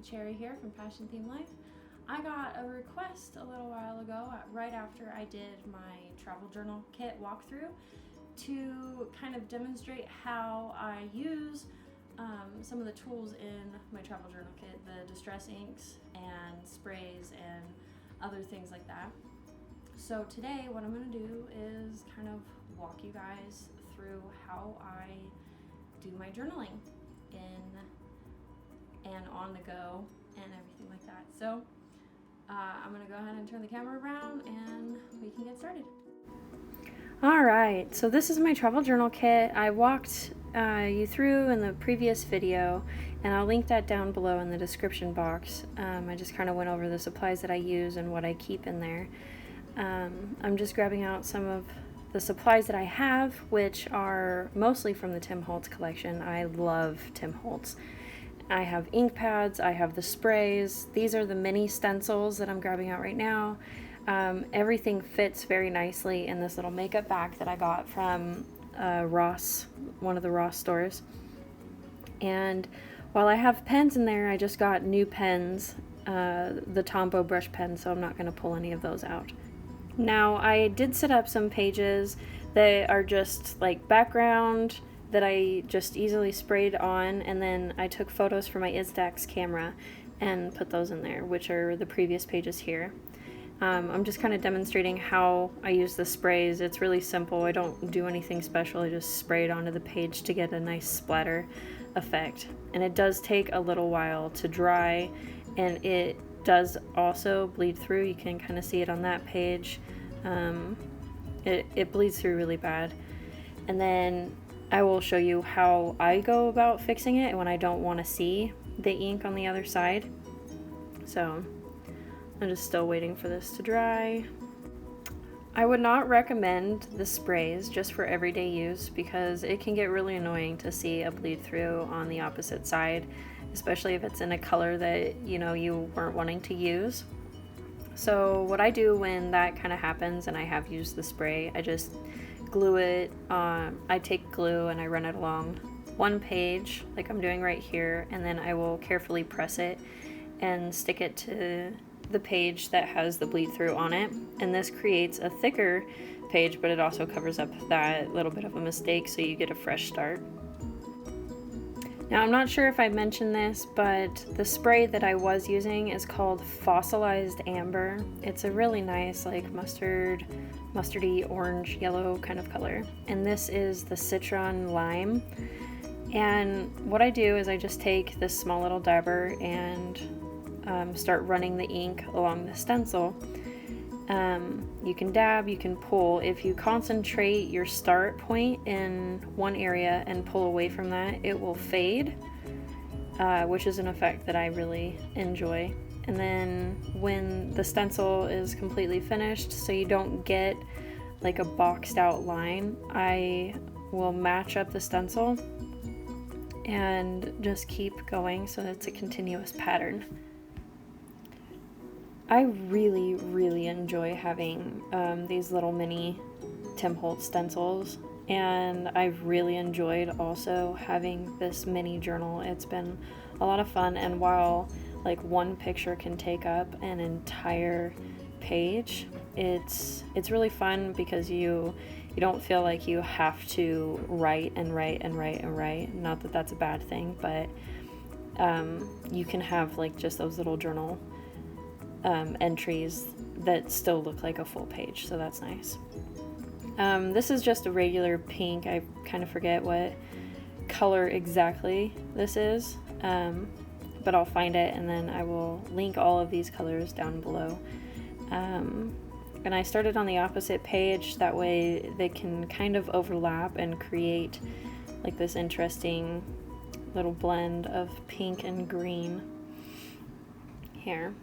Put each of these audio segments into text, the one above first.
Cherry here from Passion Theme Life. I got a request a little while ago, right after I did my travel journal kit walkthrough, to kind of demonstrate how I use some of the tools in my travel journal kit, the distress inks and sprays and other things like that. So today what I'm going to do is kind of walk you guys through how I do my journaling and on the go and everything like that. So I'm going to go ahead and turn the camera around and we can get started. Alright, so this is my travel journal kit. I walked you through in the previous video, and I'll link that down below in the description box. I just kind of went over the supplies that I use and what I keep in there. I'm just grabbing out some of the supplies that I have, which are mostly from the Tim Holtz collection. I love Tim Holtz. I have ink pads, I have the sprays. These are the mini stencils that I'm grabbing out right now. Everything fits very nicely in this little makeup bag that I got from Ross, one of the Ross stores. And while I have pens in there, I just got new pens, the Tombow brush pens, so I'm not going to pull any of those out. Now, I did set up some pages that are just like background that I just easily sprayed on, and then I took photos from my Instax camera and put those in there, which are the previous pages here. I'm just kind of demonstrating how I use the sprays. It's really simple. I don't do anything special. I just spray it onto the page to get a nice splatter effect. And it does take a little while to dry, and it does also bleed through. You can kind of see it on that page. It bleeds through really bad. And then I will show you how I go about fixing it when I don't want to see the ink on the other side. So I'm just still waiting for this to dry. I would not recommend the sprays just for everyday use because it can get really annoying to see a bleed through on the opposite side, especially if it's in a color that you weren't wanting to use. So what I do when that kind of happens and I have used the spray, I just glue it. I take glue and I run it along one page like I'm doing right here, and then I will carefully press it and stick it to the page that has the bleed through on it, and this creates a thicker page, but it also covers up that little bit of a mistake, so you get a fresh start. Now, I'm not sure if I mentioned this, but the spray that I was using is called Fossilized Amber. It's a really nice, like mustardy, orange, yellow kind of color, and this is the Citron Lime. And what I do is I just take this small little dabber and start running the ink along the stencil. You can dab, you can pull. If you concentrate your start point in one area and pull away from that, it will fade, which is an effect that I really enjoy. And then when the stencil is completely finished, so you don't get like a boxed out line, I will match up the stencil and just keep going so that it's a continuous pattern. I really enjoy having these little mini Tim Holtz stencils, and I've really enjoyed also having this mini journal. It's been a lot of fun, and while like one picture can take up an entire page, it's really fun because you don't feel like you have to write. Not that that's a bad thing, but you can have like just those little journal entries that still look like a full page, so that's nice. This is just a regular pink. I kind of forget what color exactly this is, but I'll find it and then I will link all of these colors down below. And I started on the opposite page, that way they can kind of overlap and create like this interesting little blend of pink and green here.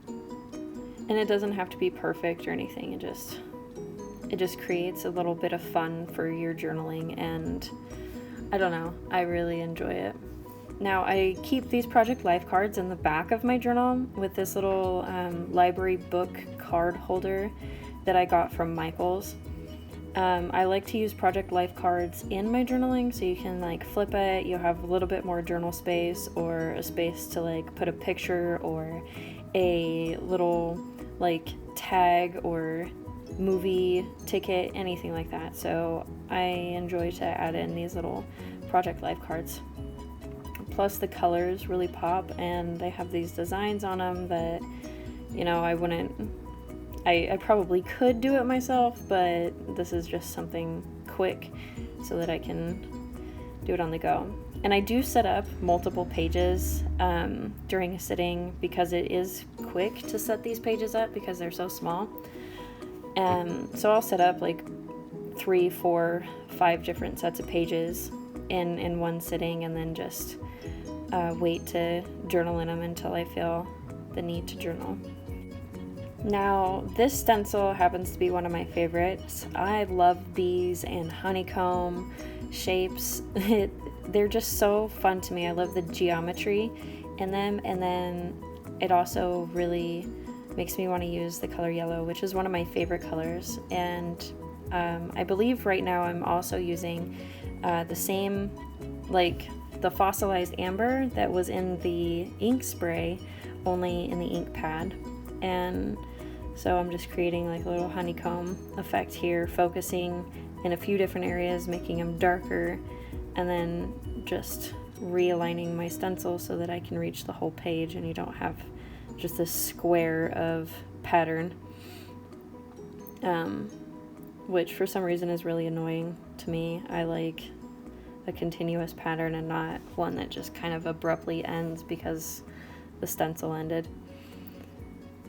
And it doesn't have to be perfect or anything, it just creates a little bit of fun for your journaling, and I don't know, I really enjoy it. Now, I keep these Project Life cards in the back of my journal with this little library book card holder that I got from Michael's. I like to use project life cards in my journaling, so you can like flip it, you'll have a little bit more journal space, or a space to like put a picture or a little like tag or movie ticket, anything like that. So I enjoy to add in these little project life cards. Plus the colors really pop, and they have these designs on them that, you know, I probably could do it myself, but this is just something quick so that I can do it on the go. And I do set up multiple pages during a sitting, because it is quick to set these pages up because they're so small. So I'll set up like 3, 4, 5 different sets of pages in one sitting, and then just wait to journal in them until I feel the need to journal. Now, this stencil happens to be one of my favorites. I love bees and honeycomb shapes. They're just so fun to me. I love the geometry in them, and then it also really makes me want to use the color yellow, which is one of my favorite colors. And I believe right now I'm also using the same, like the fossilized amber that was in the ink spray, only in the ink pad. And so I'm just creating like a little honeycomb effect here, focusing in a few different areas, making them darker, and then just realigning my stencil so that I can reach the whole page and you don't have just this square of pattern, which for some reason is really annoying to me. I like a continuous pattern and not one that just kind of abruptly ends because the stencil ended.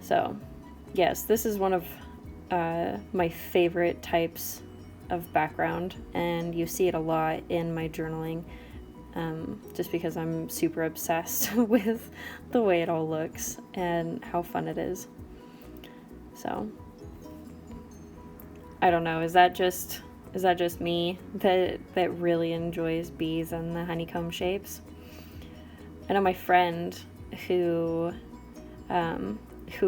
So yes, this is one of my favorite types of background, and you see it a lot in my journaling, just because I'm super obsessed with the way it all looks and how fun it is. So I don't know, is that just me that really enjoys bees and the honeycomb shapes? I know my friend who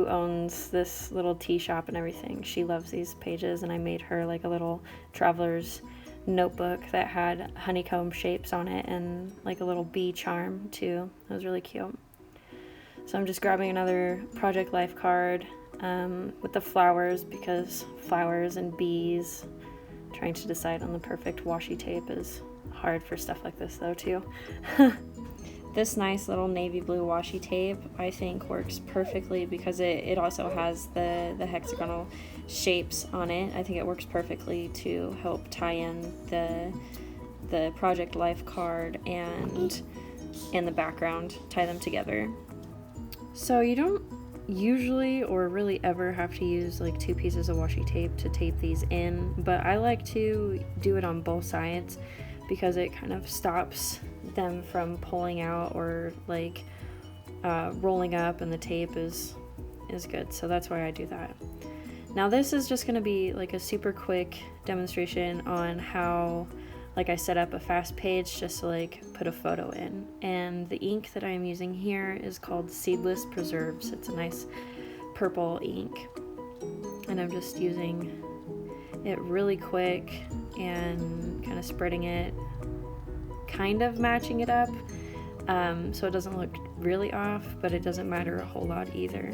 owns this little tea shop and everything, she loves these pages, and I made her like a little traveler's notebook that had honeycomb shapes on it and like a little bee charm too. It was really cute. So I'm just grabbing another project life card with the flowers, because flowers and bees, trying to decide on the perfect washi tape is hard for stuff like this though too. This nice little navy blue washi tape I think works perfectly because it also has the hexagonal shapes on it. I think it works perfectly to help tie in the project life card and in the background, tie them together. So you don't usually or really ever have to use like 2 pieces of washi tape to tape these in, but I like to do it on both sides because it kind of stops them from pulling out or like rolling up, and the tape is good, so that's why I do that. Now this is just going to be like a super quick demonstration on how like I set up a fast page just to like put a photo in, and the ink that I'm using here is called Seedless Preserves. It's a nice purple ink, and I'm just using it really quick and kind of spreading it, kind of matching it up so it doesn't look really off, but it doesn't matter a whole lot either.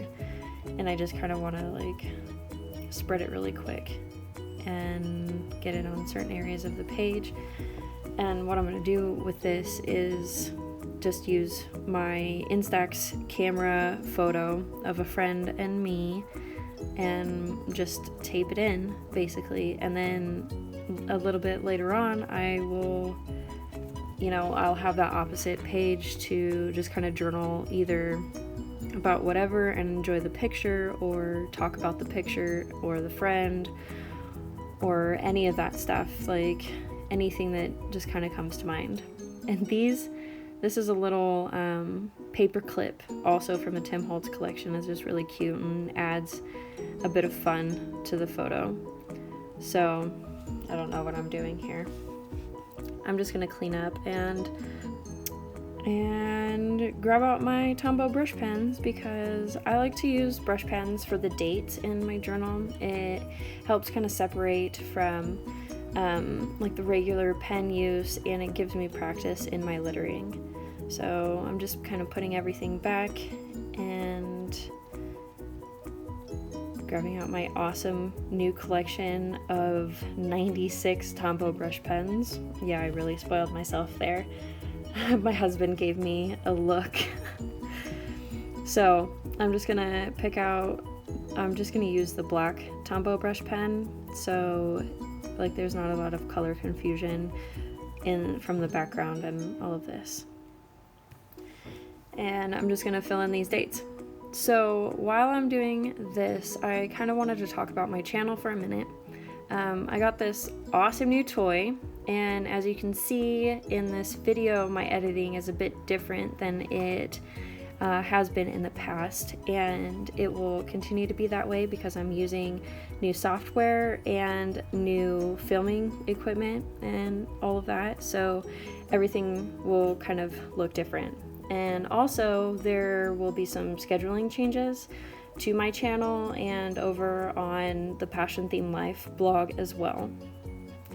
And I just kind of want to like spread it really quick and get it on certain areas of the page. And what I'm going to do with this is just use my Instax camera photo of a friend and me and just tape it in basically, and then a little bit later on I will, I'll have that opposite page to just kind of journal either about whatever and enjoy the picture, or talk about the picture or the friend or any of that stuff, like anything that just kind of comes to mind. And this is a little paper clip also from the Tim Holtz collection. It's just really cute and adds a bit of fun to the photo. So I don't know what I'm doing here. I'm just gonna clean up, and and grab out my Tombow brush pens because I like to use brush pens for the dates in my journal. It helps kind of separate from like the regular pen use, and it gives me practice in my littering. So I'm just kind of putting everything back and grabbing out my awesome new collection of 96 Tombow brush pens. Yeah, I really spoiled myself there. My husband gave me a look. So I'm just gonna use the black Tombow brush pen, so like there's not a lot of color confusion from the background and all of this. And I'm just gonna fill in these dates. So while I'm doing this, I kind of wanted to talk about my channel for a minute. I got this awesome new toy, and as you can see in this video, my editing is a bit different than it has been in the past, and it will continue to be that way because I'm using new software and new filming equipment and all of that, so everything will kind of look different. And also there will be some scheduling changes to my channel and over on the Passion Theme Life blog as well.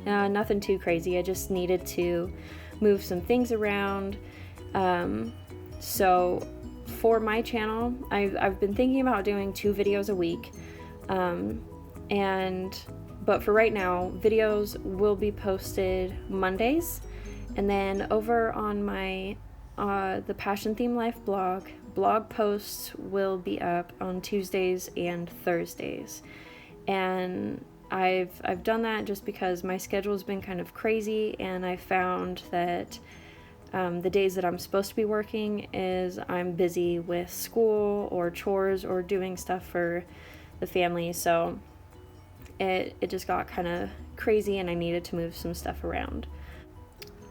Nothing too crazy, I just needed to move some things around. So for my channel, I've been thinking about doing 2 videos a week, but for right now, videos will be posted Mondays, and then over on my the Passion Theme Life blog posts will be up on Tuesdays and Thursdays. And I've done that just because my schedule's been kind of crazy, and I found that the days that I'm supposed to be working is I'm busy with school or chores or doing stuff for the family, so it just got kind of crazy and I needed to move some stuff around.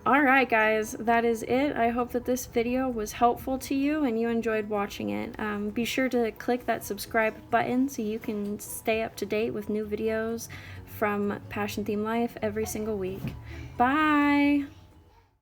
Alright guys, that is it. I hope that this video was helpful to you and you enjoyed watching it. Be sure to click that subscribe button so you can stay up to date with new videos from Passion Theme Life every single week. Bye!